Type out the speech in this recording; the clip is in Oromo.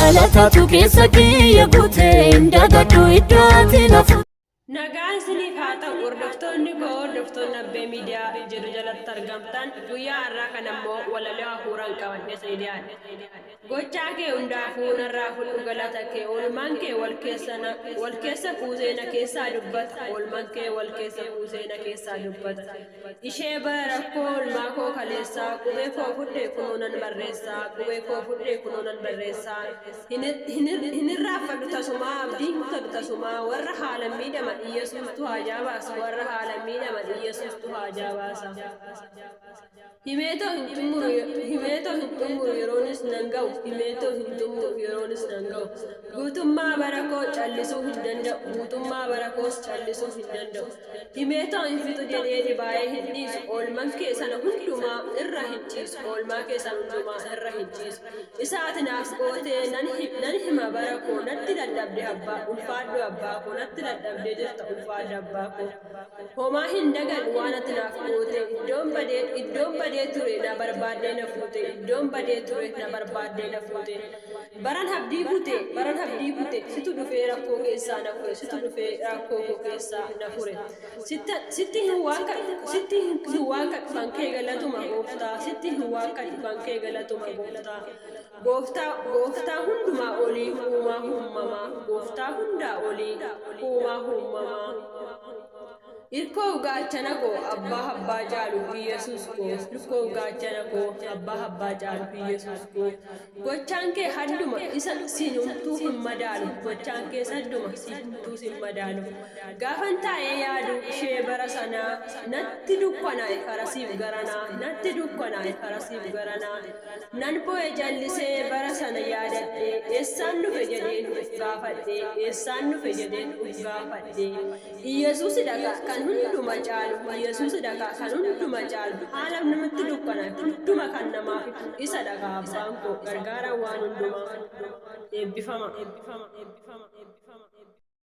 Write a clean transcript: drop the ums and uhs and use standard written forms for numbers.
Jaalatatu keessa kiyya guutee dagadhu iddooti nafu. Nagaan isiniif haa ta'u hordoftoonni koo hordoftoonni Abbee Miidiyaa jedhu jalatti argamtan guyyaa har'aa kana immoo walaloo hafuuraan qabadhee dhiyaadhe. Gochaa kee hundaafuu narraa fudhu galata kee oolmaan kee wal keessa kuuseena keessaa dubbata oolmaan kee wal keessa kuuseena keessaa dubbata. Ishee bara rakkoo oolmaa koo kaleessaa qubee koo fudhee kunuunan barreessaa qubee koo fudhee kunuunan barreessaa hin irraanfadhu tasumaa abdiin kutadhu tasumaa warra haala miidhama Yesus tu hajabas warra halami nama Yesus tu hajabasa himeto hintumuru yeronis nangau himeto hintumuru yeronis nangau gutumma barako challisu hindanda gutumma barakos challisu hindanda himeto infitu jedhee dibaayee hindis oolman keessan hunduma irra hincis oolmaa keessan hunduma irra hincis isaatinaaf qootee nan hima barako natti dadhabde abbaa ulfaadhu abbaa ko natti dadhabde jirta ulfaadhu abbaa ko homaa hin dagan waan ati naaf goote iddoon badee ture na barbaadee na fuute iddoon badee ture na barbaadee na fuute baran habdii kute situ dhufee rakkoo keessaa na fure situ dhufee rakkoo koo keessaa na fure sitti hin waaqa bankee galatuma gooftaa sitti hin waaqa bankee galatuma gooftaa hundumaa olii uumaa uumamaa gooftaa hundaa olii uumaa uumamaa Irko gaachana ko abbaa jaalu Yesus ko irko gaachana ko abbaa jaalu Yesus ko gochaan kee hadduma isa sinumtuu hin madaalu gochaan kee sadduma sinumtuu hin madaalu gaafan taa'ee yaadu ishee bara sanaa natti dukkanaa'e karasiif garanaa nan bo'e jallisee bara sana yaadadhee eessaan dhufe jedheen uf gaafadhee Yesus dhaqa kan hunduma caalu Yesus dhaqa kan hunduma caalu haalam namatti dukkana hunduma kan namaaf isa dhaqa abbaan koo gargaara waan hundumaa eebbifama